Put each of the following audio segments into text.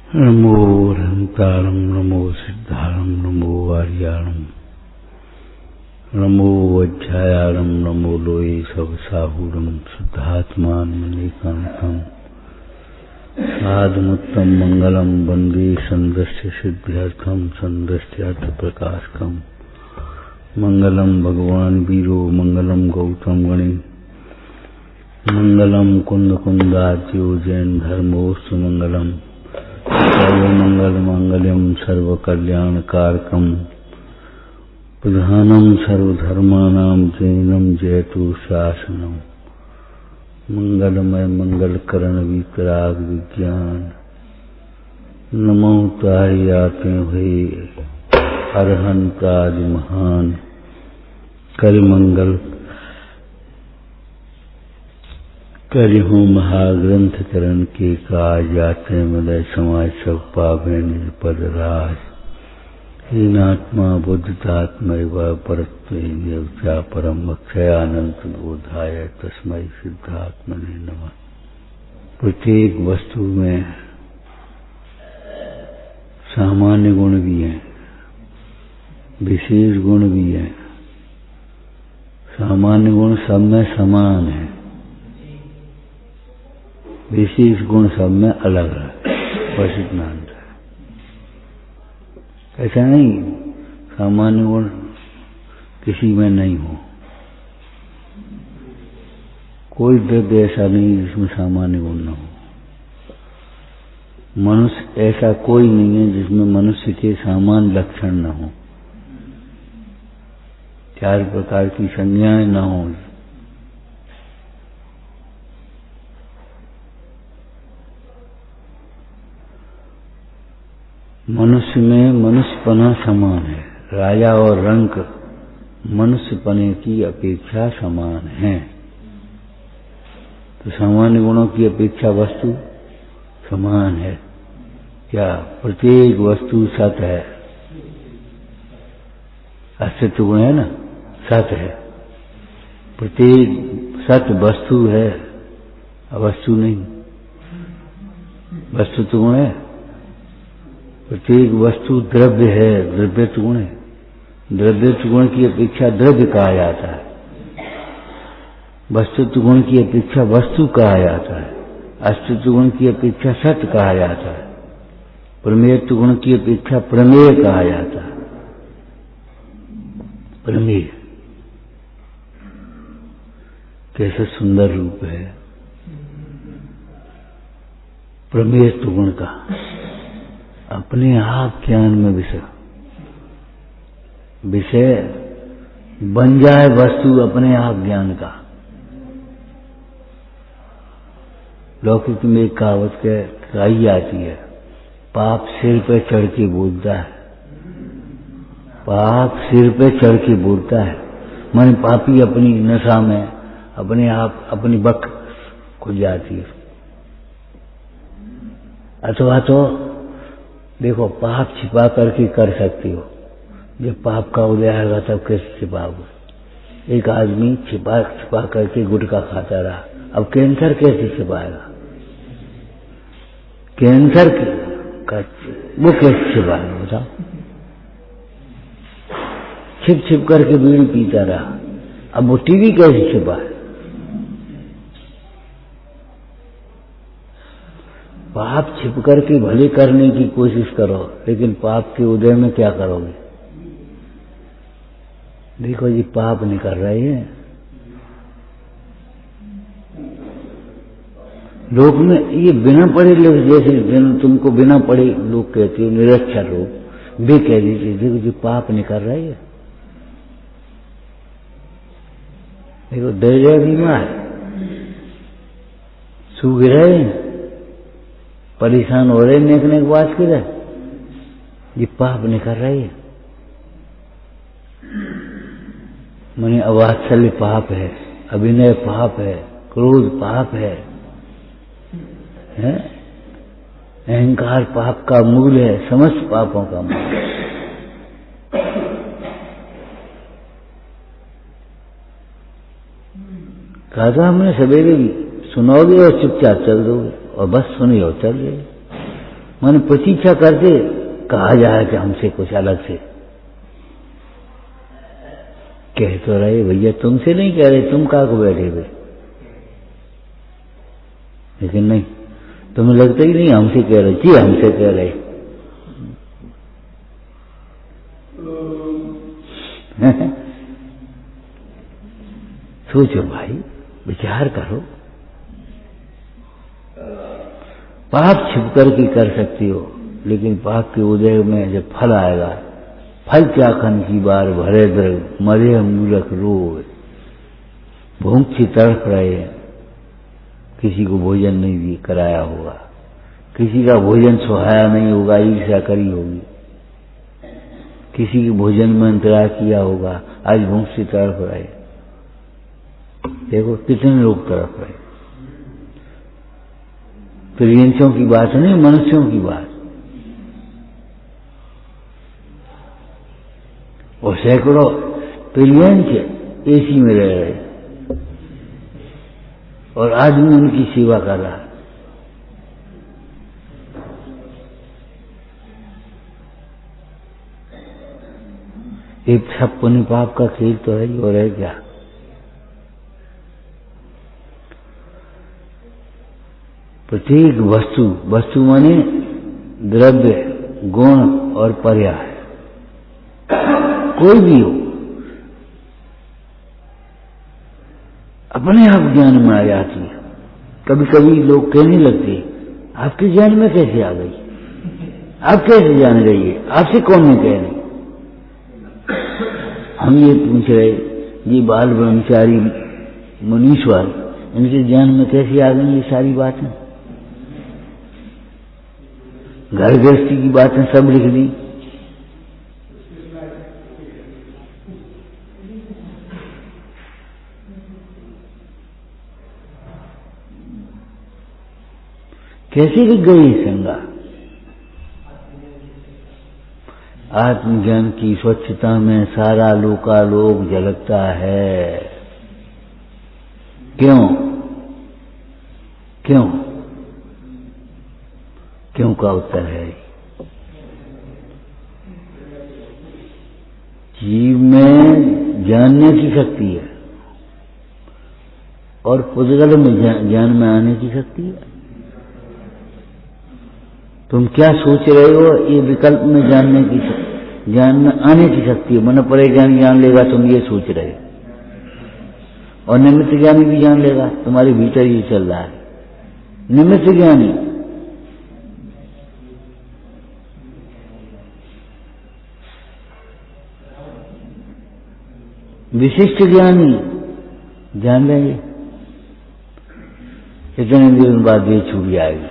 नमो हंतारं नमो सिद्धारं नमो आर्याणं नमो वज्रायाणं नमो लोये सवसाहूरं शुद्धात्मानमनेकान्तं साधुमुत्तम मंगलम वंदे संदस्य सिद्ध्यर्थम संदस्यार्थप्रकाशकम् मंगलम भगवान वीरो मंगलम गौतम गणे मंगलम कुंद कुंदाज्यो जैन धर्मोस्तु मंगलम सर्वमंगल मांगल्यम सर्वकल्याणकारकम प्रधानम सर्वधर्माणां जैनम जयतु शासनम मंगलमय मंगलकरण वितराग विज्ञान नमो ताहि आते हुए अरहंताज महान कर मंगल करिहूँ महाग्रंथ करण के काज जाते मदय समाज सब पावे निज पद राज हीनात्मा बुद्धतात्मय व परत्व देवता परम अक्षयानंत बोधाय तस्मै सिद्धात्मने नमः। प्रत्येक वस्तु में सामान्य गुण भी हैं, विशेष गुण भी हैं। सामान्य गुण सब में समान है, विशेष गुण सब में अलग है। बस इतना अंतर है। ऐसा नहीं सामान्य गुण किसी में नहीं हो। कोई द्रव्य ऐसा नहीं जिसमें सामान्य गुण न हो। मनुष्य ऐसा कोई नहीं है जिसमें मनुष्य के सामान्य लक्षण न हो, चार प्रकार की संज्ञाएं न हो। मनुष्य में मनुष्यपना समान है। राजा और रंक मनुष्यपने की अपेक्षा समान है। तो सामान्य गुणों की अपेक्षा वस्तु समान है क्या? प्रत्येक वस्तु सत है। अस्तित्व गुण है ना, सत है। प्रत्येक सत वस्तु है, अवस्तु नहीं। वस्तु तो गुण है। प्रत्येक वस्तु द्रव्य है, द्रव्यत्व गुण है। द्रव्यत्व गुण की अपेक्षा द्रव्य कहा जाता है। वस्तुत्व गुण की अपेक्षा वस्तु कहा जाता है। अस्तित्व गुण की अपेक्षा सत्य कहा जाता है। प्रमेयत्व गुण की अपेक्षा प्रमेय कहा जाता है। प्रमेय कैसे सुंदर रूप है प्रमेयत्व गुण का। अपने आप ज्ञान में विषय बन जाए वस्तु अपने आप ज्ञान का। लौकिक में एक कहावत कही आती है, पाप सिर पे चढ़ के बोलता है। पाप सिर पे चढ़ के बोलता है, मन पापी अपनी नशा में अपने आप अपनी बक खुल जाती है। अथवा तो देखो, पाप छिपा करके कर सकती हो। जब पाप का उदय आएगा तब कैसे छिपाओगे? एक आदमी छिपा करके गुटखा खाता रहा, अब कैंसर कैसे छिपाएगा? कैंसर का वो कैसे छिपाएगा बताओ? छिप छिप करके बीड़ी पीता रहा, अब वो टीवी कैसे छिपाए? पाप छिप करके भले करने की कोशिश करो, लेकिन पाप के उदय में क्या करोगे? देखो जी, पाप नहीं कर रहे हैं। लोग में ये बिना पढ़े लोग, जैसे तुमको बिना पढ़े लोग कहते हो निरक्षर लोग, वे कह दीजिए देखो जी पाप नहीं कर रहे हैं। देखो दरिया बीमार सूख रहे हैं, परेशान हो रहे, नेक बात की रहे, ये पाप नहीं कर रही है। माने अवात्सल्य पाप है, अभिनय पाप है, क्रोध पाप है, अहंकार पाप का मूल है, समस्त पापों का मूल। कहा था हमने सवेरे भी, सुनोगे और चुपचाप चल दोगे, और बस सुनी और चल गए। मैंने प्रतीक्षा करते कहा जाए कि हमसे कुछ अलग से कह तो रहे भैया, तुमसे नहीं कह रहे, तुम कहाँ को बैठे हुए, लेकिन नहीं, तुम्हें लगता ही नहीं हमसे कह रहे, जी हमसे कह रहे। सोचो भाई, विचार करो। पाप छिप करके कर सकती हो, लेकिन पाप के उदय में जब फल आएगा, फल चाखन की बार भरे दृढ़ मरे मूलक रोग, भूख से तड़प रहे हैं, किसी को भोजन नहीं कराया होगा, किसी का भोजन सुहाया नहीं होगा, ईर्ष्या करी होगी, किसी के भोजन में अंतराय किया होगा, आज भूख से तड़प रहे। देखो कितने लोग तड़प रहे। प्रियंशों की बात नहीं, मनुष्यों की बात। और सैकड़ों प्रियंश एसी में रह रहे और आदमी उनकी सेवा कर रहा है। एक सब पुण्य पाप का खेल तो है ही, और है क्या। प्रत्येक वस्तु, वस्तु माने द्रव्य, गुण और पर्याय, कोई भी हो, अपने आप ज्ञान में आ जाती है। कभी कभी लोग कहने लगते, आपके ज्ञान में कैसे आ गई, आप कैसे जान गई है, आपसे कौन ने कह रही। हम ये पूछ रहे, ये बाल ब्रह्मचारी मुनीश्वर, इनके ज्ञान में कैसे आ गई ये सारी बातें। घर गृहस्थी की बातें सब लिख दी। कैसे लिख गई संगा। आत्मज्ञान की स्वच्छता में सारा लोकालोक झलकता है। क्यों क्यों क्यों का उत्तर है, जीव में जानने की शक्ति है और पुद्गल में ज्ञान में आने की शक्ति है। तुम क्या सोच रहे हो, ये विकल्प में जानने की, ज्ञान में आने की शक्ति है। मन परे ज्ञान जान लेगा, तुम ये सोच रहे हो, और निमित्त ज्ञानी भी जान लेगा, तुम्हारे भीतर ये चल रहा है। निमित्त ज्ञानी विशिष्ट ज्ञानी जान लेंगे, इतने दिन बाद ये छूट जाएगी,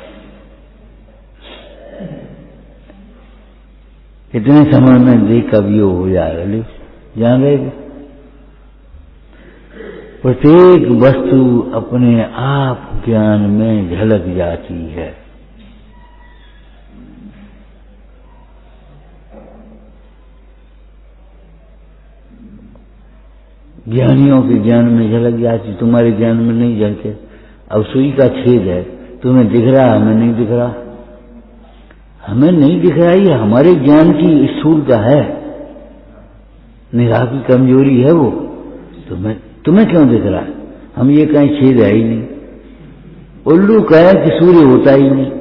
इतने समय में देख कब ये हो जाएगा, जान लेंगे। प्रत्येक वस्तु अपने आप ज्ञान में झलक जाती है। ज्ञानियों के ज्ञान में झलक जाती, तुम्हारे ज्ञान में नहीं झलके। अब सुई का छेद है, तुम्हें दिख रहा, हमें नहीं दिख रहा। हमें नहीं दिख रहा, ये हमारे ज्ञान की स्थूलता है, निगाह की कमजोरी है वो। तुम्हें क्यों दिख रहा है, हम ये कहीं छेद है ही नहीं। उल्लू कहे कि सूर्य होता ही नहीं।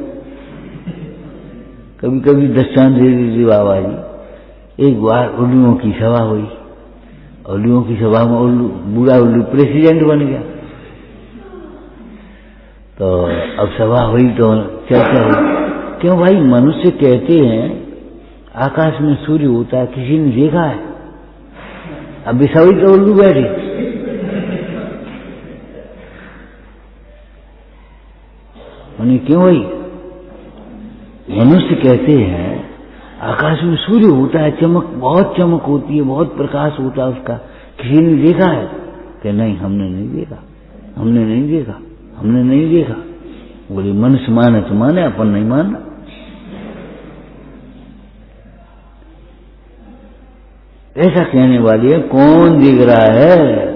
कभी कभी दृष्टांत दे दीजिए बाबा जी। एक बार उल्लुओं की सभा हुई, उल्लुओं की सभा में उल्लू, बूढ़ा उल्लू प्रेसिडेंट बन गया। तो अब सभा हुई तो चर्चा हुई, क्यों भाई मनुष्य कहते हैं आकाश में सूर्य होता है, किसी ने देखा है? अब बिसाई तो उल्लू बैठे। मैंने क्यों भाई, मनुष्य कहते हैं आकाश में सूर्य होता है, चमक, बहुत चमक होती है, बहुत प्रकाश होता है उसका, किसी ने देखा है? कि नहीं, हमने नहीं देखा, हमने नहीं देखा, हमने नहीं देखा। बोले मनुष्य माने तो माने, अपन नहीं मानना। ऐसा कहने वाली है, कौन दिख रहा है?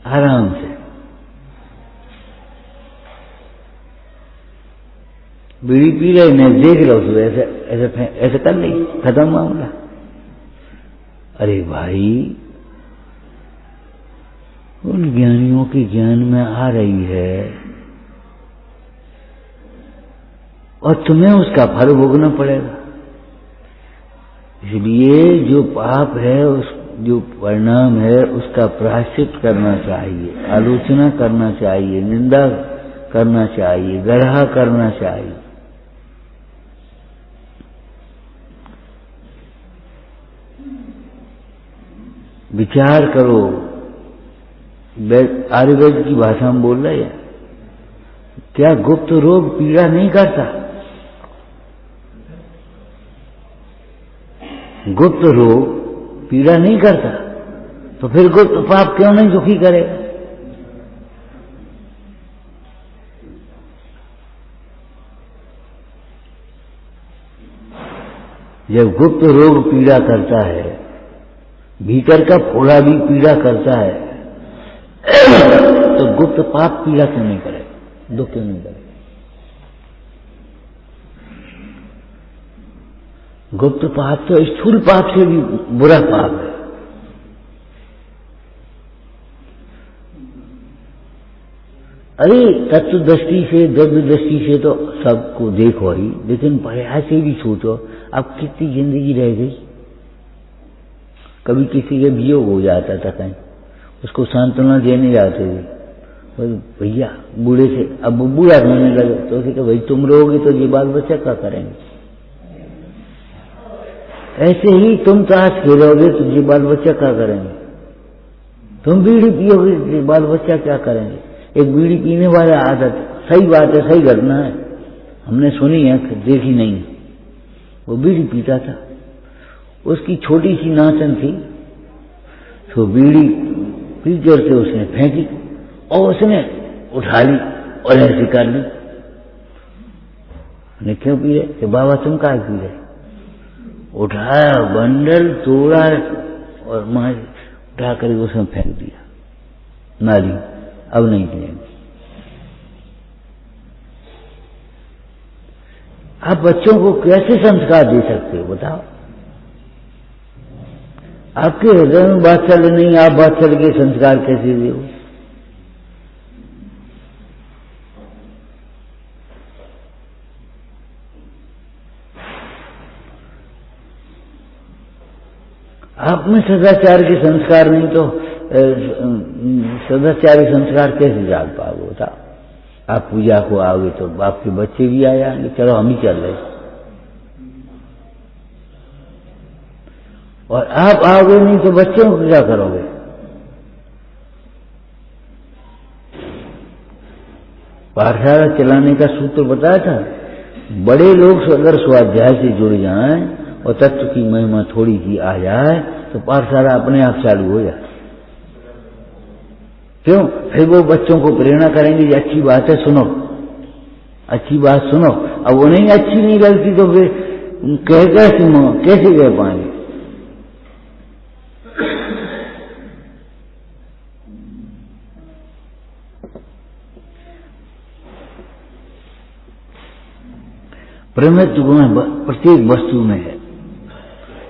आराम से। बीड़ी पी रहे न देख लो तो ऐसे ऐसे ऐसे कर ली, खत्म मामला। अरे भाई, उन ज्ञानियों के ज्ञान में आ रही है और तुम्हें उसका फल भोगना पड़ेगा। इसलिए जो पाप है, उस जो परिणाम है, उसका प्रायश्चित करना चाहिए, आलोचना करना चाहिए, निंदा करना चाहिए, गढ़ा करना चाहिए। विचार करो, आयुर्वेद की भाषा में बोल रहे हैं, क्या गुप्त रोग पीड़ा नहीं करता? गुप्त रोग पीड़ा नहीं करता, तो फिर गुप्त पाप क्यों नहीं दुखी करेगा? जब गुप्त रोग पीड़ा करता है, भीतर का फोड़ा भी पीड़ा करता है, तो गुप्त पाप पीड़ा क्यों नहीं करेगा, दुख क्यों नहीं करेगा? गुप्त पाप तो स्थूल पाप से भी बुरा पाप है। अरे तत्व दृष्टि से, द्रव्य दृष्टि से तो सबको देखो ही, लेकिन प्रयास से भी सोचो, अब कितनी जिंदगी रह गई। कभी किसी के वियोग हो जाता था, कहीं उसको सांत्वना देने जाते थे, भैया बूढ़े से, अब वो बूढ़ा होने लगे तो उसे कहा भाई तुम रहोगे तो ये बाल बच्चा क्या करेंगे? ऐसे ही तुम ताश खेलोगे तो ये बाल बच्चा क्या करेंगे? तुम बीड़ी पियोगे तो ये बाल बच्चा क्या करेंगे? एक बीड़ी पीने वाला आदत, सही बात है, सही घटना है, हमने सुनी है, देखी नहीं। वो बीड़ी पीता था, उसकी छोटी सी नाचन थी, तो बीड़ी पीकर से उसने फेंकी और उसने उठा ली और ऐसे कर ली। ने क्यों पी रहे? कि बाबा तुम क्या पी रहे? उठाया, बंडल तोड़ा और मार उठा कर उसमें फेंक दिया नाली। अब नहीं पिएंगे। आप बच्चों को कैसे संस्कार दे सकते हो बताओ? आपके हृदय में वात्सल्य नहीं, आप वात्सल्य के संस्कार कैसे दो? आप में सदाचार के संस्कार नहीं तो सदाचारी संस्कार कैसे जाग पाओगे बताओ? आप पूजा को आओगे तो आपके बच्चे भी आ जाएंगे, चलो हम ही चल रहे, और आप आओगे नहीं तो बच्चों को क्या करोगे? पाठशाला चलाने का सूत्र बताया था, बड़े लोग अगर स्वाध्याय से जुड़ जाएं और तत्व की महिमा थोड़ी सी आ जाए तो पाठशाला अपने आप चालू हो जाए। क्यों? फिर वो बच्चों को प्रेरणा करेंगे, ये अच्छी बात है, सुनो, अच्छी बात सुनो। अब उन्हें अच्छी नहीं लगती तो फिर कैसे कह पाएंगे? प्रमित गुण प्रत्येक वस्तु में है,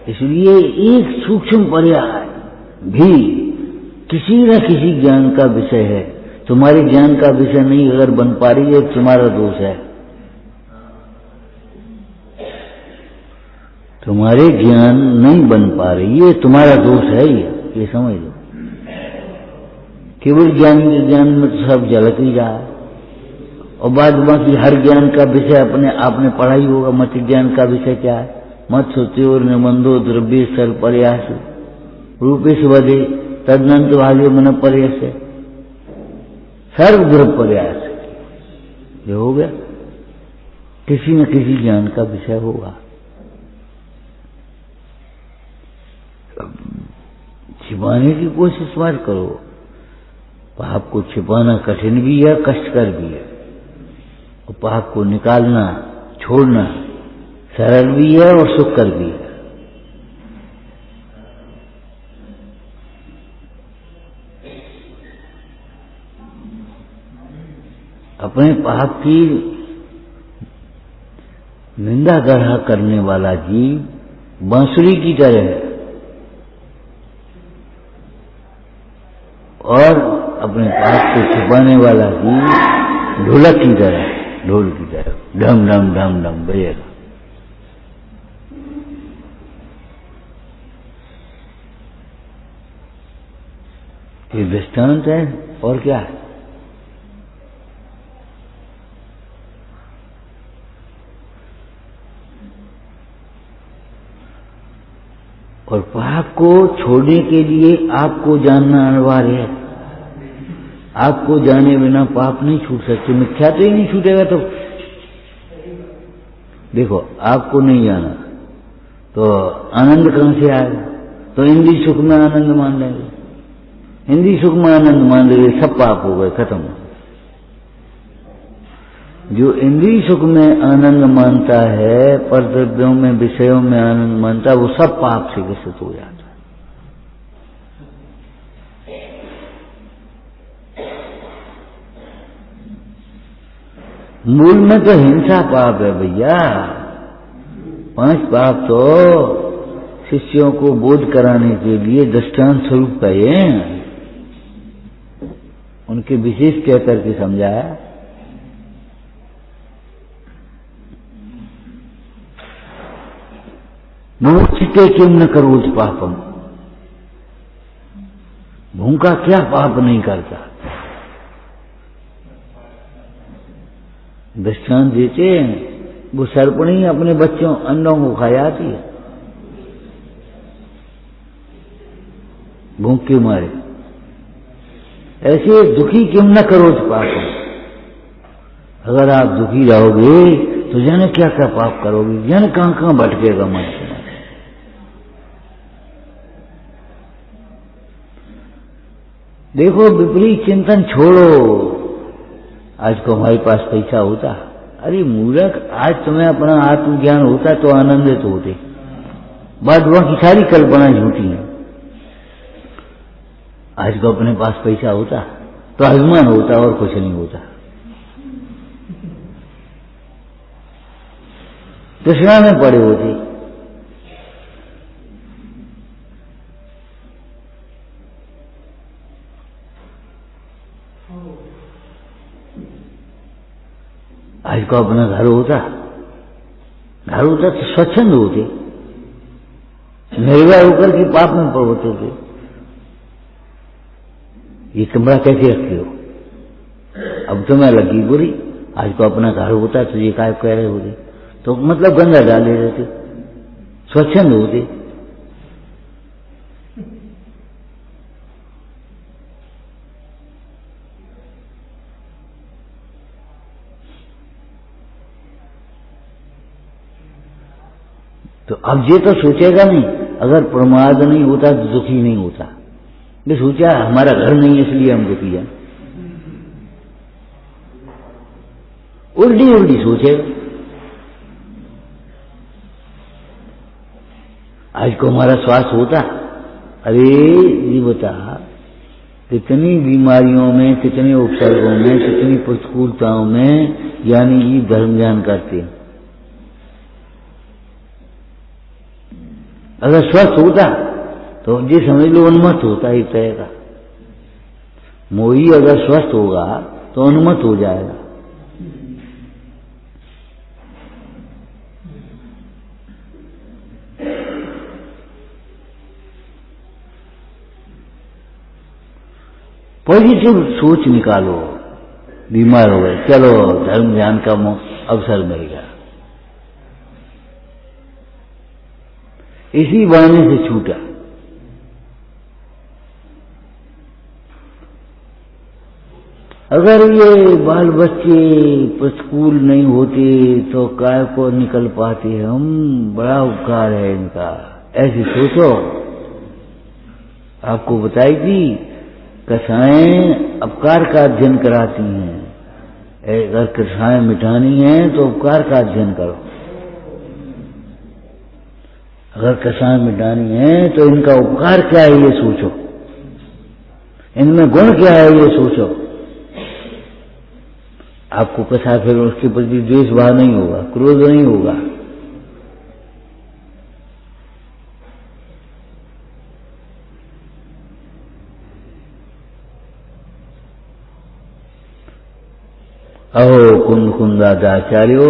इसलिए एक सूक्ष्म पर्याय भी किसी न किसी ज्ञान का विषय है। तुम्हारे ज्ञान का विषय नहीं अगर बन पा रही है, तुम्हारा दोष है। तुम्हारे ज्ञान नहीं बन पा रही है, तुम्हारा दोष है ये समझ लो। केवल ज्ञान के ज्ञान में तो सब झलक ही रहा है, और बाद बाकी हर ज्ञान का विषय अपने आपने पढ़ा ही होगा। मत ज्ञान का विषय क्या है? मत सोत्योर निबंधो द्रव्य सर प्रयास रूपेश वधे तदनंत भाग्य मन प्रयास है, सर्व द्रव्य प्रयास ये हो गया। किसी न किसी ज्ञान का विषय होगा। छिपाने की कोशिश मत करो। पाप को छिपाना कठिन भी है, कष्टकर भी है, और पाप को निकालना, छोड़ना सरल भी है और सुखकर भी है। अपने पाप की निंदा ग्रह करने वाला जीव बांसुरी की तरह है और अपने पाप को छुपाने वाला जीव ढोलक की तरह, ढोल की तरह ढम ढम ढम ढम बजेगा। ये दृष्टांत है और क्या है। और पाप को छोड़ने के लिए आपको जानना अनिवार्य है। आपको जाने बिना पाप नहीं छूट सकते। मिथ्या तो ही नहीं छूटेगा। तो देखो, आपको नहीं जाना तो आनंद कहां से आएगा। तो इंद्रिय सुख में आनंद मान लेंगे, इंद्रिय सुख में आनंद मान लेंगे, सब पाप हो गए, खत्म। जो इंद्रिय सुख में आनंद मानता है, पर द्रव्यों में विषयों में आनंद मानता है, वो सब पाप से ग्रसित हो जाता है। मूल में तो हिंसा पाप है भैया। 5 पाप तो शिष्यों को बोध कराने के लिए दृष्टांत स्वरूप कहे, उनके विशेष कह करके समझाया। मुमुक्षुते किम न करोति पापम, भूखा क्या पाप नहीं करता। दृष्टांत देते हैं, वो सर्पणी अपने बच्चों अंडों को खा जाती है भूख के मारे। ऐसे दुखी क्यों न करोति पापम। अगर आप दुखी रहोगे तो जाने क्या क्या पाप करोगे, जाने कहां कहां भटकेगा मन। देखो, विपरीत चिंतन छोड़ो। आज को हमारे पास पैसा होता, अरे मूर्ख, आज तुम्हें अपना आत्मज्ञान होता तो आनंदित होते। बाद वहां की सारी कल्पना झूठी है। आज को अपने पास पैसा होता तो अभिमान होता और कुछ नहीं होता। तृष्णा में पड़े होते। आज को अपना घर होता तो स्वच्छंद होते, निर्भय होकर के पाप में पड़ते थे। ये कमरा कैसे रखते हो, अब तो मैं लगी बुरी। आज को अपना घर होता तो ये काय कह रहे होते, तो मतलब गंदा डाले रहते, स्वच्छंद होते। तो अब ये तो सोचेगा नहीं, अगर प्रमाद नहीं होता तो दुखी नहीं होता। ये सोचा हमारा घर नहीं है इसलिए हम दुखी हैं, उल्टी उल्टी सोचेगा। आज को हमारा स्वास्थ्य होता, अरे ये बता, कितनी बीमारियों में, कितने उपसर्गों में, कितनी प्रतिकूलताओं में यानी ये धर्म ज्ञान करते हैं। अगर स्वस्थ होता तो ये समझ लो उन्मत्त होता एक तरह का। मोही अगर स्वस्थ होगा तो उन्मत्त हो जाएगा। पॉजिटिव सोच निकालो। बीमार हो गए, चलो धर्म ध्यान का अवसर मिल गया, इसी बहाने से छूटा। अगर ये बाल बच्चे प्रतिकूल नहीं होते तो काय को निकल पाते हम, बड़ा उपकार है इनका, ऐसी सोचो। आपको बताई थी कथाएं अपकार का अध्ययन कराती हैं। अगर कथाएं मिटानी है तो उपकार का अध्ययन करो, अगर कथाएं मिटानी है तो इनका उपकार क्या है ये सोचो, इनमें गुण क्या है ये सोचो। आपको कैसा, फिर उसके प्रति द्वेष भाव नहीं होगा, क्रोध नहीं होगा। अहो कुंद कुंदाचार्यो,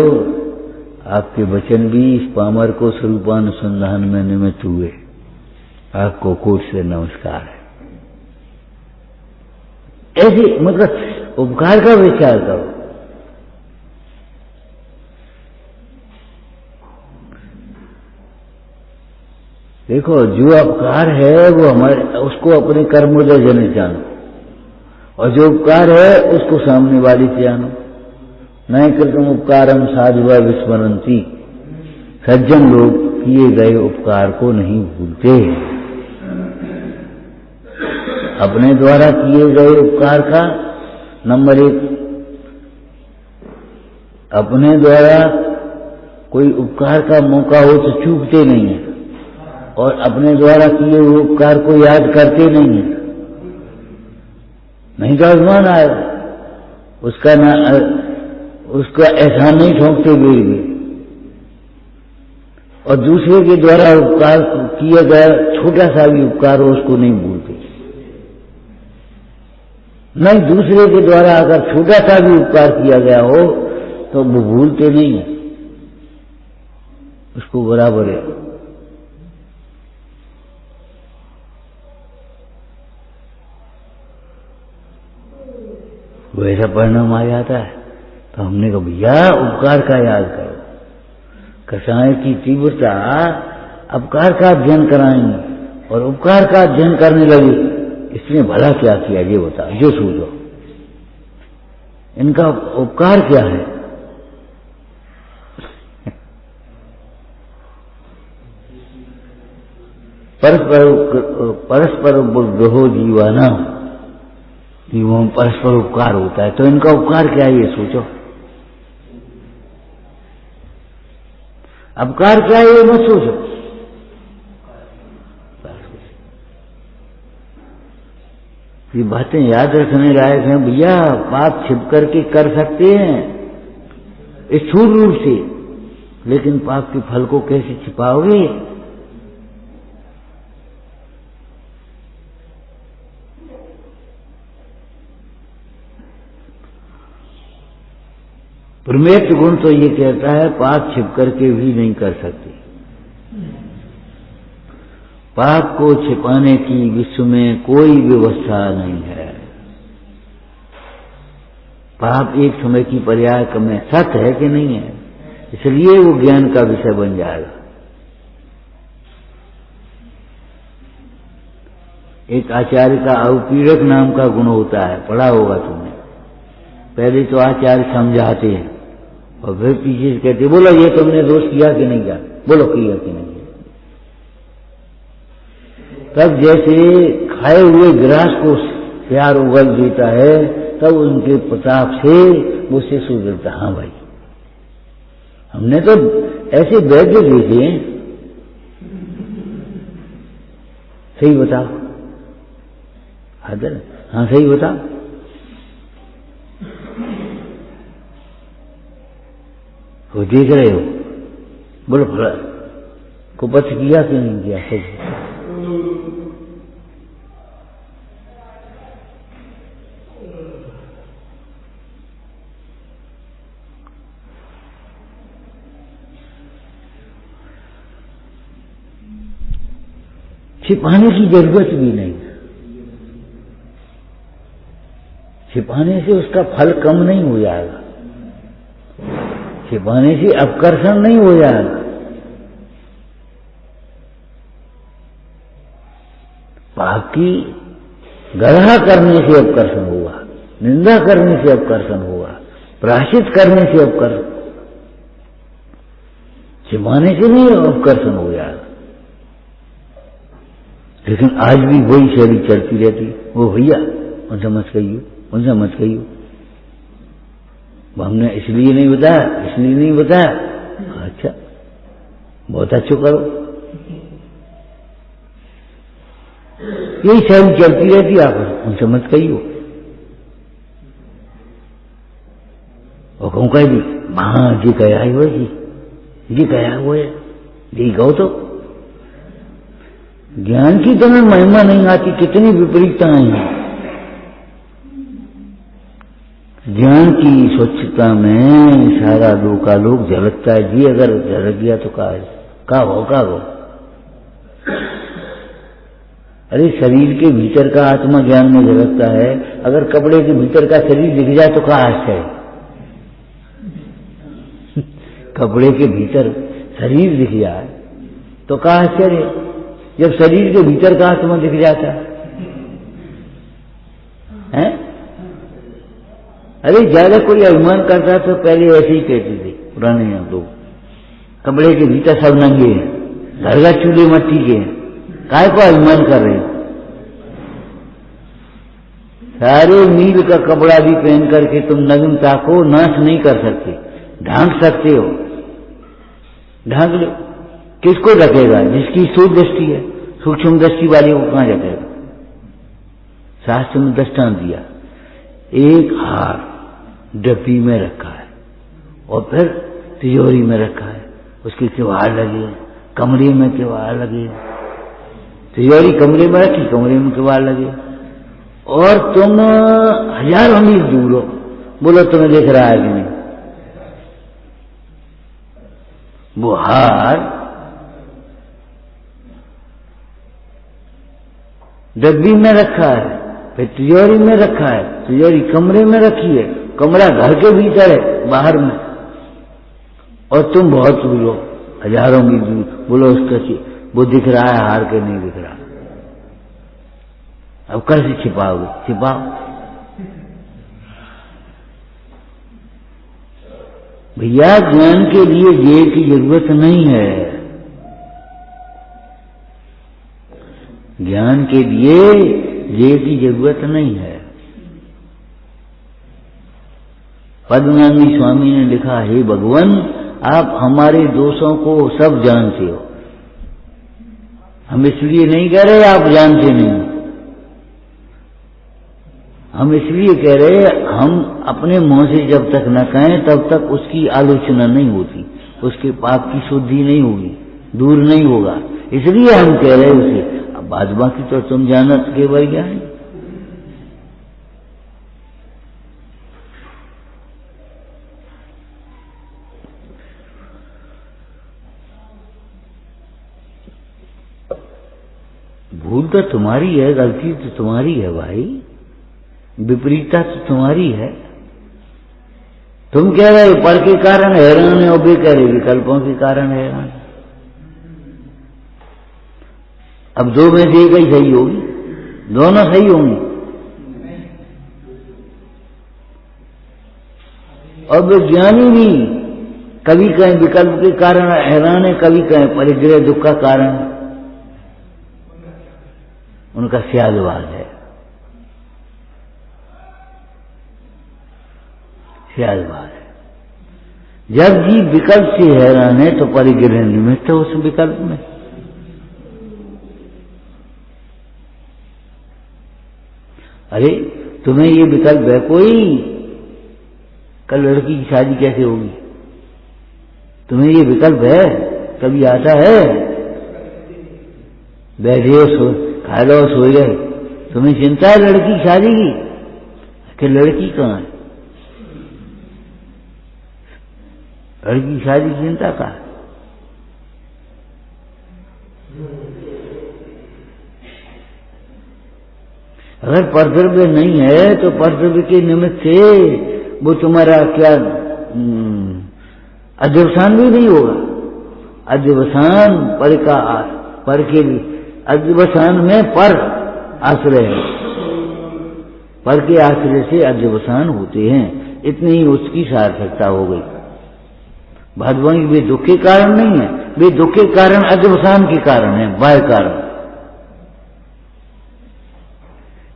आपके वचन भी इस पामर को स्वरूपानुसंधान में निमित्त हुए। आपको कोट से नमस्कार है। ऐसे मतलब उपकार का विचार करो। देखो, जो उपकार है वो हमारे, उसको अपने कर्मोदय जन जानो, और जो उपकार है उसको सामने वाली से जानो। नए कृतम उपकारम साधुआ विस्मरंती, सज्जन लोग किए गए उपकार को नहीं भूलते। अपने द्वारा किए गए उपकार का नंबर 1, अपने द्वारा कोई उपकार का मौका हो तो चूकते नहीं है, और अपने द्वारा किए हुए उपकार को याद करते नहीं है, नहीं तो अभिमान आएगा, उसका एहसान नहीं ठोंकते गिर गए। और दूसरे के द्वारा उपकार किया गया छोटा सा भी उपकार हो उसको नहीं भूलते। नहीं, दूसरे के द्वारा अगर छोटा सा भी उपकार किया गया हो तो वो भूलते नहीं है, उसको बराबर है। वो ऐसा परिणाम आ जाता है। तो हमने कहा भैया उपकार का याद करो। कसाय की तीव्रता अपकार का अध्ययन कराएंगे, और उपकार का अध्ययन करने लगे, इसने भला क्या किया ये बता, जो सूझो। इनका उपकार क्या है? परस्पर बुद्धो जीवाना, जीवों में परस्पर उपकार होता है, तो इनका उपकार क्या है ये सोचो। अपकार क्या है ये मत सोचो। ये बातें याद रखने लायक हैं भैया। पाप छिप करके कर सकते हैं स्थूल रूप से, लेकिन पाप के फल को कैसे छिपाओगे? प्रमेय गुण तो ये कहता है पाप छिप करके भी नहीं कर सकते। पाप को छिपाने की विश्व में कोई व्यवस्था नहीं है। पाप एक समय की पर्याय में सत्य है कि नहीं है, इसलिए वो ज्ञान का विषय बन जाएगा। एक आचार्य का अवपीड़क नाम का गुण होता है, पढ़ा होगा तुमने। पहले तो आचार्य समझाते हैं और फिर पीछे से कहते बोलो ये तुमने दोष किया कि नहीं किया, बोलो किया कि नहीं किया। तब जैसे खाए हुए ग्रास को प्यार उगल देता है, तब उनके प्रताप से वो शिशु गिरता। हाँ भाई, हमने तो ऐसे वैद्य देखे हैं। सही बताओ, हाँ सही बताओ। वो देख रहे हो, बोलो फला को पथ किया कि नहीं किया? सही। छिपाने की जरूरत भी नहीं। छिपाने से उसका फल कम नहीं हो जाएगा, छिपाने से अपकर्षण नहीं हो जाएगा। पाप की गढ़ा करने से अपकर्षण होगा, निंदा करने से अपकर्षण होगा, प्रायश्चित करने से अपकर्षण, छिपाने से नहीं अपकर्षण हो जाएगा। लेकिन आज भी वही शैली चलती रहती। वो भैया उनसे मत कहियो, उनसे मत कहियो, हमने इसलिए नहीं बताया, इसलिए नहीं बताया। अच्छा, बहुत अच्छा करो। यही शैली चलती रहती। आप उनसे मत कहियो। कह दी हाँ जी कया हो जी कया हो जी कहो तो ज्ञान की तो महिमा नहीं आती, कितनी विपरीतताएं हैं। ज्ञान की स्वच्छता में सारा लोग झलकता है जी, अगर झलक गया तो का हो। अरे शरीर के भीतर का आत्मा ज्ञान में झलकता है, अगर कपड़े के भीतर का शरीर दिख जाए तो क्या आश्चर्य। कपड़े के भीतर शरीर दिख जाए तो क्या आश्चर्य, जब शरीर के भीतर का आत्मा दिख जाता है। अरे ज्यादा कोई अभिमान करता तो पहले ऐसे ही कहते थे पुराने लोग, कपड़े के भीतर सब नंगे हैं, घर का चूल्हे मट्टी के हैं, काय को अभिमान कर रहे। सारे मील का कपड़ा भी पहन करके तुम नग्नता को नाश नहीं कर सकते, ढांक सकते हो, ढांक लो। किसको ढकेगा? जिसकी स्थूल दृष्टि है, सूक्ष्म दृष्टि वाले को कहां ढकेगा? शास्त्र में दृष्टांत दिया, एक हार डब्बी में रखा है और फिर तिजोरी में रखा है, उसकी किवाड़ लगी है, कमरे में किवाड़ लगी है, तिजोरी कमरे में रखी, कमरे में किवाड़ लगे, और तुम हजारों मील दूर हो, बोलो तुम्हें देख रहा है कि नहीं? वो हार डब्बी में रखा है, फिर तिजोरी में रखा है, तिजोरी कमरे में रखी है, कमरा घर के भीतर है, बाहर में, और तुम बहुत दूर हो, हजारों मील दूर, बोलो उसका वो दिख रहा है हार के नहीं दिख रहा। अब कैसे छिपाओगे? छिपाओ। भैया ज्ञान के लिए जेब की जरूरत नहीं है, ज्ञान के लिए जेब की जरूरत नहीं है। पद्मनाभी स्वामी ने लिखा, हे भगवान आप हमारे दोषों को सब जानते हो, हम इसलिए नहीं कह रहे आप जानते नहीं, हम इसलिए कह रहे हम अपने मुंह से जब तक न कहें तब तक उसकी आलोचना नहीं होती, उसके पाप की शुद्धि नहीं होगी, दूर नहीं होगा, इसलिए हम कह रहे उसे। अब बात बाकी तो तुम जानत केवल ज्ञान। भूल तो तुम्हारी है, गलती तो तुम्हारी है भाई, विपरीतता तो तुम्हारी है। तुम कह रहे पढ़ के कारण हैरान है और वे कह रहे विकल्पों के कारण हैरान। अब दो में से एक ही सही होगी, दोनों सही होंगी। और विज्ञानी भी कभी कहें विकल्प के कारण हैरान है, कभी कहें परिग्रह दुख का कारण है, उनका स्यादवाद है, स्यादवाद है। जब जीव विकल्प से हैरान है तो परिग्रह निमित्त है उस विकल्प में। अरे तुम्हें ये विकल्प है कोई, कल लड़की की शादी कैसे होगी, तुम्हें ये विकल्प है, कभी आता है? बैठे हो, खा लो, सो गए, तुम्हें चिंता है लड़की की शादी की कि लड़की कहाँ है? लड़की की शादी की चिंता कहाँ है? अगर कर्तव्य नहीं है तो कर्तव्य के निमित्त से वो तुम्हारा क्या अध्यवसान भी नहीं होगा। अध्यवसान पर का पर के अध्यवसान में पर आश्रय है, पर के आश्रय से अध्यवसान होते हैं, इतनी ही उसकी सार्थकता हो गई। भादवाई वे दुख के कारण नहीं है, वे दुख के कारण अध्यवसान के कारण है, बाह्य कारण।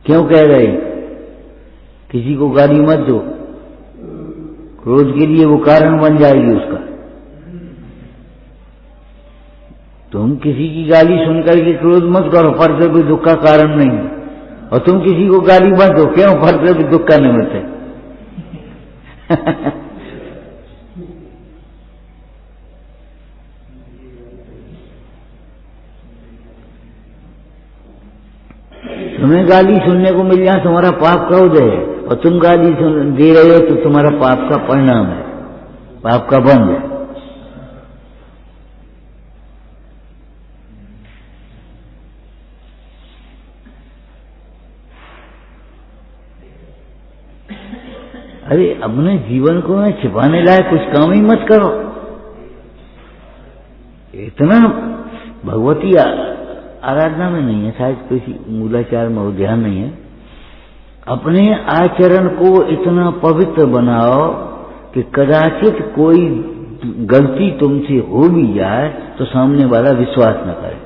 क्यों कह रहे किसी को गाली मत दो, क्रोध के लिए वो कारण बन जाएगी उसका। तुम किसी की गाली सुनकर के क्रोध मत करो, पर भी दुख का कारण नहीं है, और तुम किसी को गाली मत दो, क्यों? पर भी दुख का निमित्त है। हमें गाली सुनने को मिल जाए तुम्हारा पाप का उदय है, और तुम गाली दे रहे हो तो तुम्हारा पाप का परिणाम है, पाप का बंध है। अरे अपने जीवन को में छिपाने लायक कुछ काम ही मत करो। इतना भगवती आराधना में नहीं है, शायद किसी मूलाचार में वो ध्यान नहीं है। अपने आचरण को इतना पवित्र बनाओ कि कदाचित कोई गलती तुमसे हो भी जाए तो सामने वाला विश्वास न करे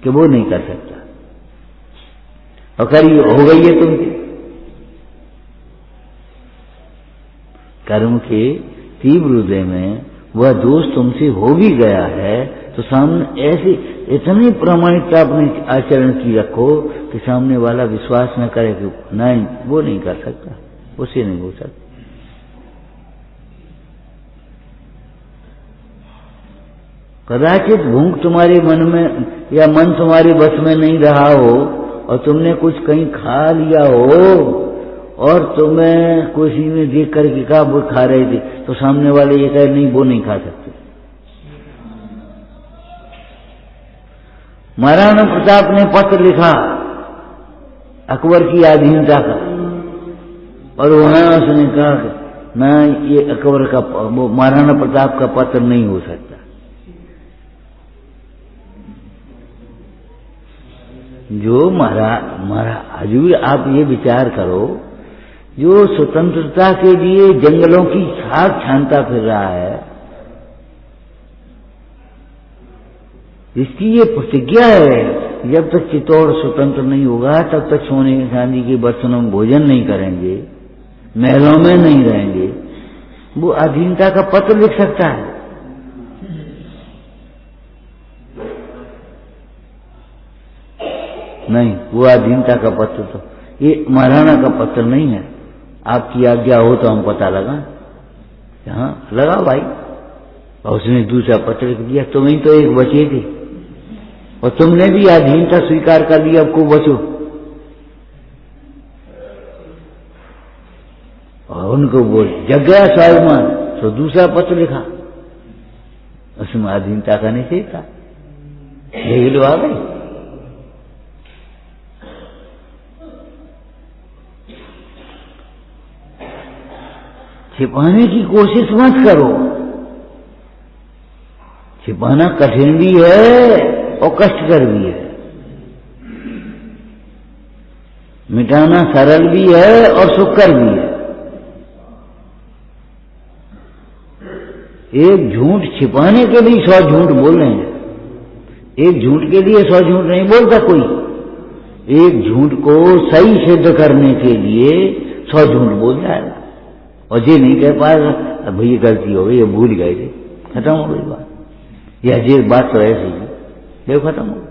कि वो नहीं कर सकता, और करी हो गई है तुमसे। कर्म के तीव्र हृदय में वह दोष तुमसे हो भी गया है तो सामने ऐसी इतनी प्रामाणिकता अपने आचरण की रखो कि सामने वाला विश्वास न करे कि नहीं वो नहीं कर सकता, उससे नहीं हो सकता। कदाचित भूख तुम्हारे मन में या मन तुम्हारे बस में नहीं रहा हो और तुमने कुछ कहीं खा लिया हो और तुम्हें किसी ने देख करके कहा वो खा रहे थे, तो सामने वाले ये कहे नहीं वो नहीं खा सकते। महाराणा प्रताप ने पत्र लिखा अकबर की अधीनता का, और वहां उसने कहा ना ये अकबर का वो महाराणा प्रताप का पत्र नहीं हो सकता। जो हजूर आप ये विचार करो, जो स्वतंत्रता के लिए जंगलों की खाक छानता फिर रहा है, इसकी ये प्रतिज्ञा है जब तक चित्तौड़ स्वतंत्र नहीं होगा तब तक सोने चांदी के बर्तनों में भोजन नहीं करेंगे, महलों में नहीं रहेंगे, वो अधीनता का पत्र लिख सकता है। नहीं, वो अधीनता का पत्र तो ये महाराणा का पत्र नहीं है। आपकी आज्ञा हो तो हम पता लगा, हाँ लगा भाई। और उसने दूसरा पत्र लिख दिया, तुम ही तो एक बचे थे और तुमने भी अधीनता स्वीकार कर लिया, अब को बचो। और उनको वो जग गया स्वाभिमान, तो दूसरा पत्र लिखा, उसमें अधीनता का निषेध था। देख लो आ गए। छिपाने की कोशिश मत करो, छिपाना कठिन भी है और कष्टकर भी है, मिटाना सरल भी है और सुखकर भी है। एक झूठ छिपाने के लिए 100 झूठ बोल रहे हैं, एक झूठ के लिए 100 झूठ नहीं बोलता कोई। एक झूठ को सही सिद्ध करने के लिए 100 झूठ बोल जाएगा, और ये नहीं कह पाएगा अब भैया गलती हो गई, ये भूल गए थे, खत्म हो गई बात। यह ये बात तो ऐसी है, देखो खत्म हो गई।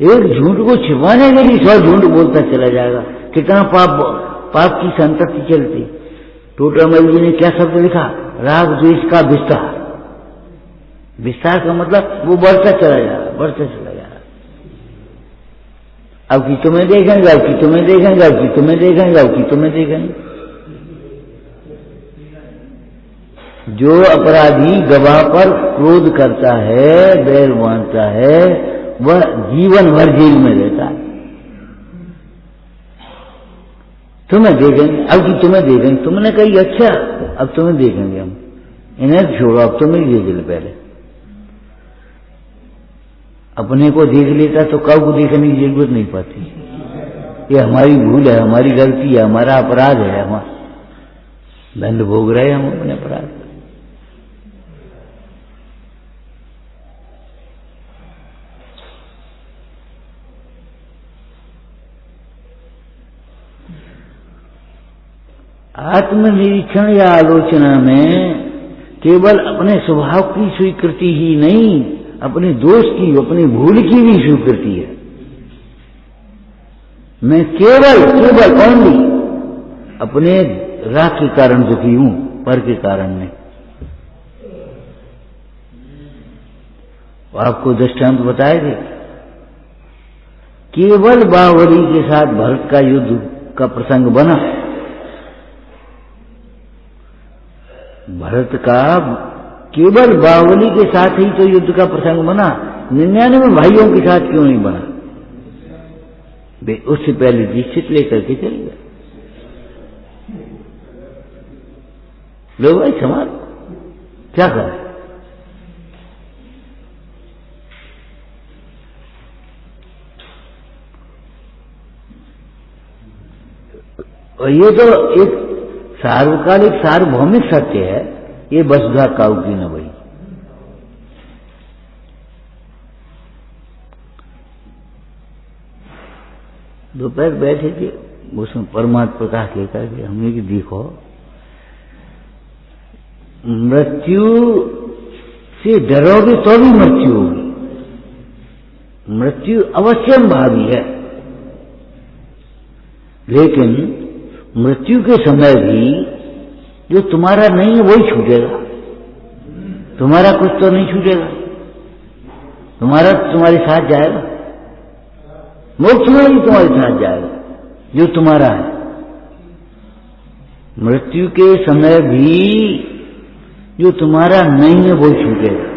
एक झूठ को छिपाने के लिए 100 झूठ बोलता चला जाएगा, कितना पाप की संतति चलती। टोटामल जी ने क्या शब्द लिखा, राग द्वेष का विस्तार। विस्तार का मतलब वो बढ़ता चला जा रहा, बढ़ता चला जा रहा। अब कि तुम्हें देखेंगे, अब कि तुम्हें देखेंगे, अब कि तुम्हें देखेंगे, अब कि तुम्हें देखेंगे। जो अपराधी गवाह पर क्रोध करता है, बैर बांधता है, वह जीवन भर जेल में रहता है। तुम्हें देखेंगे, अब कि तुम्हें देखेंगे, तुमने कही अच्छा अब तुम्हें देखेंगे हम, इन्हें छोड़ो अब तुम्हें देख ले। पहले अपने को देख लेता तो कब को देखने की जरूरत नहीं पड़ती। ये हमारी भूल है, हमारी गलती है, हमारा अपराध है, हमारा दंड भोग रहे हम अपने अपराध। आत्मनिरीक्षण या आलोचना में केवल अपने स्वभाव की स्वीकृति ही नहीं, अपने दोष की, अपनी भूल की भी स्वीकृति है। मैं केवल ओनली अपने राग के कारण दुखी हूं, पर के कारण नहीं। आपको दृष्टांत बताए थे, केवल बाहुबली के साथ भरत का युद्ध का प्रसंग बना। भरत का केवल बाहुबली के साथ ही तो युद्ध का प्रसंग बना, 99 भाइयों के साथ क्यों नहीं बना? वे उससे पहले दीक्षित लेकर के चले गए। लो भाई समाज क्या करें? और ये तो एक सार्वकालिक सार्वभौमिक सत्य है, ये वसुधा काऊ की न भई। दोपहर बैठे थे, उसमें परमात्मा प्रकाश लेकर के हमने कि देखो मृत्यु से डरोगे तो भी मृत्यु होगी, मृत्यु अवश्यम भावी है, लेकिन मृत्यु के समय भी जो तुम्हारा नहीं है वही छूटेगा। तुम्हारा कुछ तो नहीं छूटेगा, तुम्हारा तुम्हारे साथ जाएगा, मोक्ष में भी तुम्हारे साथ जाएगा जो तुम्हारा है। मृत्यु के समय भी जो तुम्हारा नहीं है वही छूटेगा।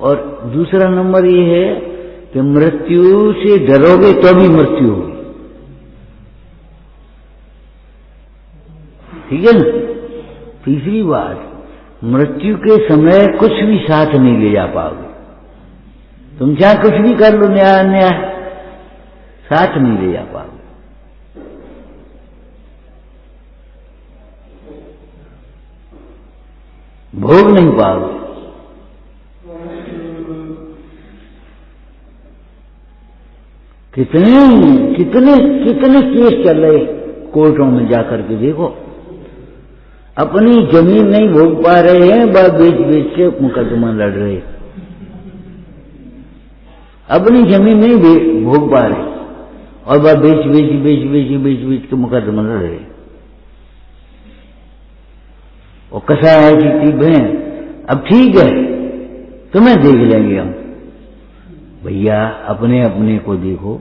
और दूसरा नंबर ये है कि मृत्यु से डरोगे तो भी मृत्यु होगी, ठीक है ना। तीसरी बात, मृत्यु के समय कुछ भी साथ नहीं ले जा पाओगे। तुम चाहे कुछ भी कर लो, न्याय साथ नहीं ले जा पाओगे। भोग नहीं पाओगे। कितने कितने कितने केस चल रहे कोर्टों में जाकर के देखो, अपनी जमीन नहीं भोग पा रहे हैं, वह बेच बेच के मुकदमा लड़ रहे, अपनी जमीन नहीं भोग पा रहे और वह बेच बेच बेच बेच बेच बेच के मुकदमा लड़ रहे। और कसा है कि बहन अब ठीक है तुम्हें देख लेंगे हम। भैया अपने अपने को देखो,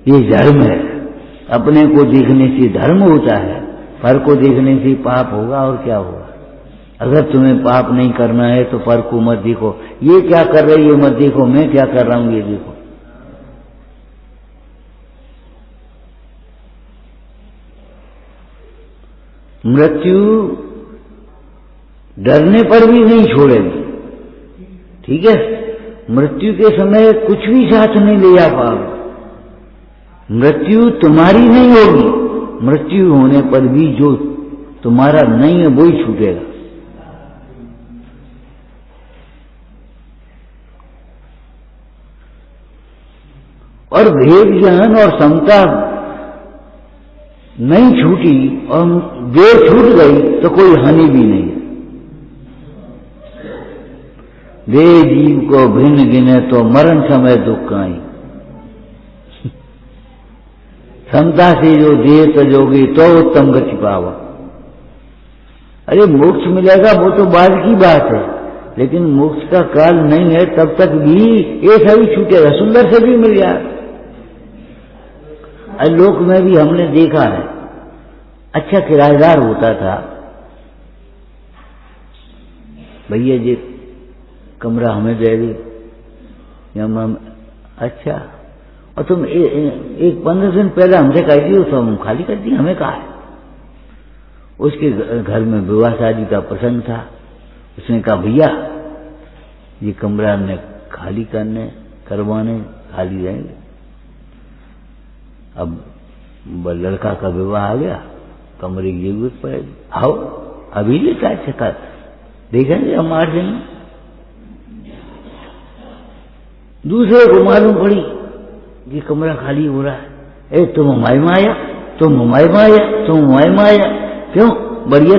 ये धर्म है। अपने को देखने से धर्म होता है, पर को देखने से पाप होगा और क्या होगा। अगर तुम्हें पाप नहीं करना है तो पर को मत देखो, ये क्या कर रही है मत देखो, मैं क्या कर रहा हूं ये देखो। मृत्यु डरने पर भी नहीं छोड़ेगी, ठीक है। मृत्यु के समय कुछ भी साथ नहीं ले जा पाओगे। मृत्यु तुम्हारी नहीं होगी, मृत्यु होने पर भी जो तुम्हारा नहीं है वही छूटेगा। और भेद ज्ञान और समता नहीं छूटी और देर छूट गई तो कोई हानि भी नहीं। दे जीव को भिन्न गिने तो मरण समय दुख आई। समता से जो दे तजोगी तो उत्तम गति पावा। अरे मोक्ष मिलेगा वो तो बाद की बात है, लेकिन मोक्ष का काल नहीं है तब तक भी ये सभी छूटेगा, सुंदर से भी मिल जाए। लोक में भी हमने देखा है, अच्छा किराएदार होता था, भैया जी कमरा हमें दे दी, अच्छा, और तुम एक 15 दिन पहले हमसे कह दी तो हम खाली कर दी, हमें कहा है। उसके घर में विवाह शादी का प्रसंग था, उसने कहा भैया ये कमरा हमने खाली करवाने खाली रहेंगे। अब लड़का का विवाह आ गया, कमरे की जरूरत पड़ेगी, आओ अभी ले चाहे चका देखेंगे हम 8 दिन में। दूसरे को मालूम पड़ी ये कमरा खाली हो रहा है, तुम हमारे में आया, तुम हमारे में आया, तुम हमारे में आया। क्यों? बढ़िया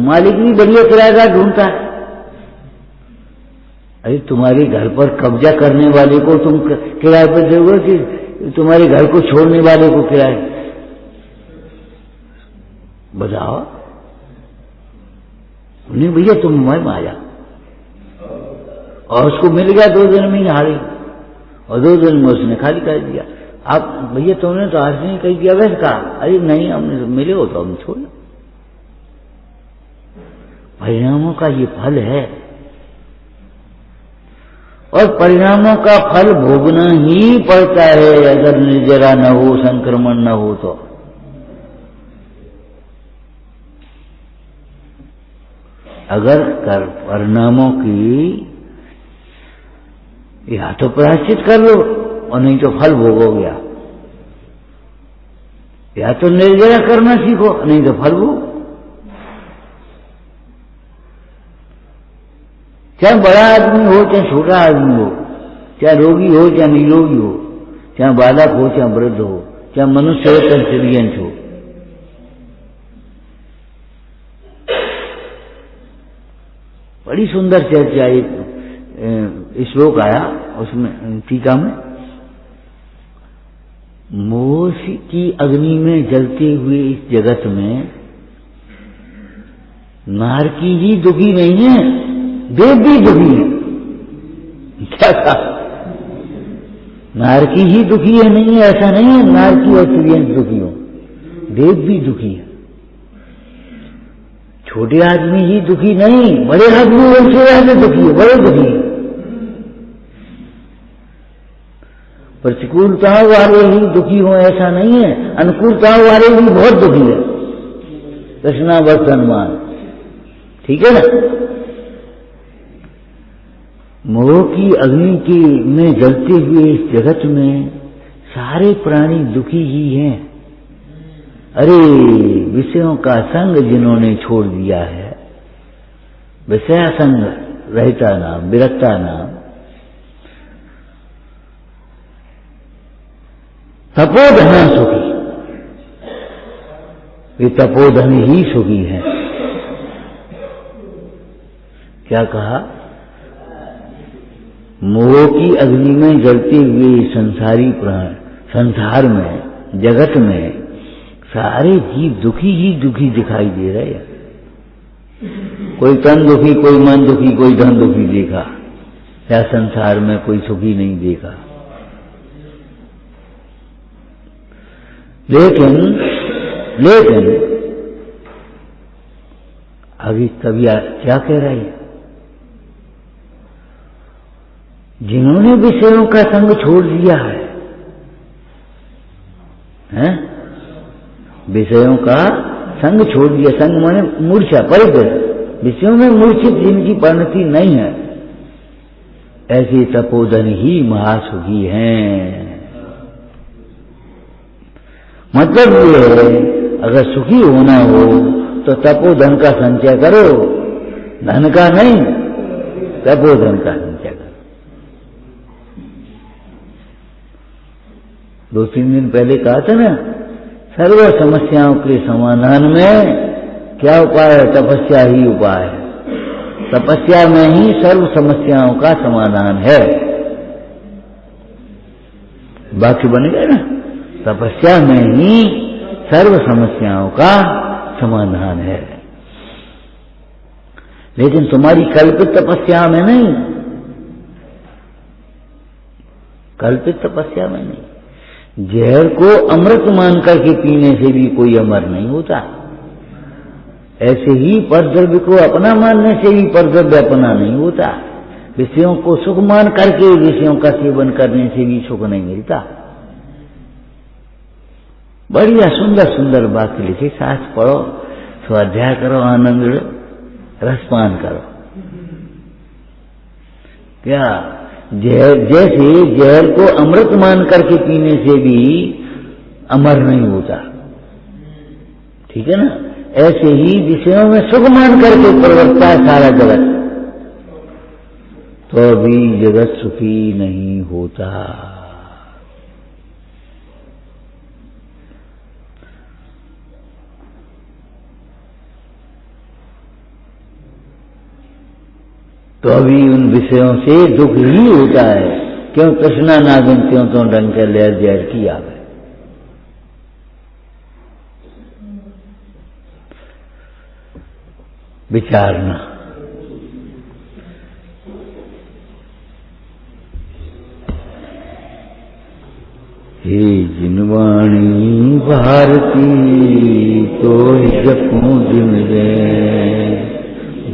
मालिक भी बढ़िया किराएदार ढूंढता है। अरे तुम्हारे घर पर कब्जा करने वाले को तुम किराए पर दोगे कि तुम्हारे घर को छोड़ने वाले को किराए? बताओ। नहीं भैया तुम हमारे में आया, और उसको मिल गया 2 दिन में ही हारी, और 2 दिन में उसने खाली कर दिया। आप भैया तुमने तो आज नहीं कही दिया वैसे कहा, अरे नहीं हमने मिले हो तो हमने छोड़ा। परिणामों का ये फल है, और परिणामों का फल भोगना ही पड़ता है अगर निर्जरा न हो, संक्रमण न हो तो। अगर परिणामों की या तो प्रायश्चित कर लो और नहीं तो फल भोगोगे आप, या तो निर्जरा करना सीखो नहीं तो फल भोग। चाहे बड़ा आदमी हो चाहे छोटा आदमी हो, चाहे रोगी हो चाहे निरोगी हो, चाहे बालक हो चाहे वृद्ध हो, चाहे मनुष्य हो चाहे चिड़ियंस हो, बड़ी सुंदर चर्चा एक श्लोक आया उसमें टीका में, मोह की अग्नि में जलते हुए इस जगत में नारकी ही दुखी नहीं है, देव भी दुखी है। क्या कहा? नारकी ही दुखी है, नहीं है ऐसा नहीं है नारकी और चिड़ियंस दुखी हो, देव भी दुखी है। छोटे आदमी ही दुखी नहीं, बड़े आदमी वैसे ज्यादा दुखी है, बड़े दुखी है। प्रतिकूलताओं वाले ही दुखी हो ऐसा नहीं है, अनुकूलताओं वाले भी बहुत दुखी है। कृष्णा वर्तमान, ठीक है ना। मोह की अग्नि की में जलते हुए इस जगत में सारे प्राणी दुखी ही हैं। अरे विषयों का संग जिन्होंने छोड़ दिया है, विषय संग रहता नाम विरक्ता नाम, तपोधन सुखी, वे तपोधन ही सुखी हैं। क्या कहा? मोह की अग्नि में जलते हुए संसारी प्राण, संसार में जगत में सारे जीव दुखी ही दुखी दिखाई दे रहे हैं। कोई तन दुखी, कोई मन दुखी, कोई धन दुखी देखा, या संसार में कोई सुखी नहीं देखा। लेकिन अभी कभी क्या कह रहा है? जिन्होंने विषयों का संग छोड़ दिया है, हैं? विषयों का संग छोड़ दिया, संग माने मूर्छा, परिग्रह, विषयों में मूर्छित जिनकी परिणति नहीं है, ऐसे तपोधन ही महासुखी हैं। मतलब ये है, अगर सुखी होना हो तो तपोधन का संचय करो, धन का नहीं, तपोधन का संचय करो। 2-3 दिन पहले कहा था ना, सर्व समस्याओं के समाधान में क्या उपाय है? तपस्या ही उपाय है। तपस्या में ही सर्व समस्याओं का समाधान है। वाक्य बन गया ना, तपस्या में ही सर्व समस्याओं का समाधान है। लेकिन तुम्हारी कल्पित तपस्या में नहीं, कल्पित तपस्या में नहीं। जहर को अमृत मान करके पीने से भी कोई अमर नहीं होता, ऐसे ही परद्रव्य को अपना मानने से भी परद्रव्य अपना नहीं होता। विषयों को सुख मान करके विषयों का सेवन करने से भी सुख नहीं मिलता। बढ़िया सुंदर सुंदर वाक्य लिखे, शास्त्र पढ़ो, स्वाध्याय करो, आनंद रसपान करो। क्या जैसे जहर को अमृत मान करके पीने से भी अमर नहीं होता, ठीक है ना, ऐसे ही विषयों में सुख मान करके प्रवर्तता है सारा जगत, तो भी जगत सुखी नहीं होता। तो अभी उन विषयों से दुख ही होता है। क्यों? तृष्णा नागिन त्यों तो डंक लहर जहर की आवे। विचारना, जिनवाणी भारती तो जपूं दिन रे,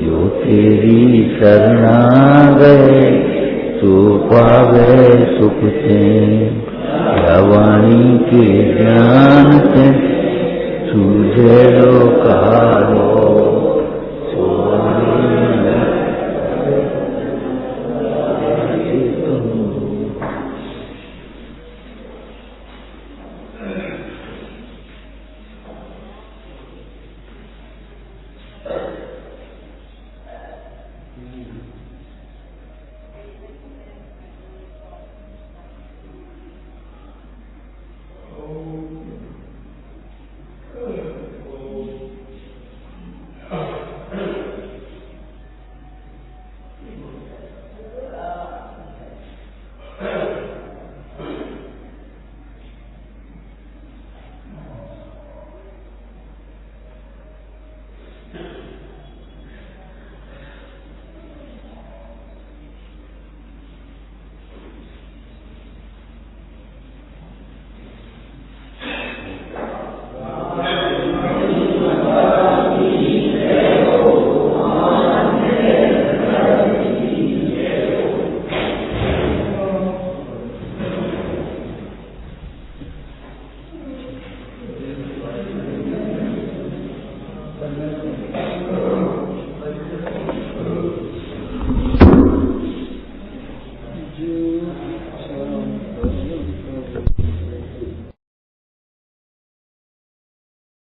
जो तेरी शरणा गए तो पावे सुख से। वाणी के ज्ञान से सूझे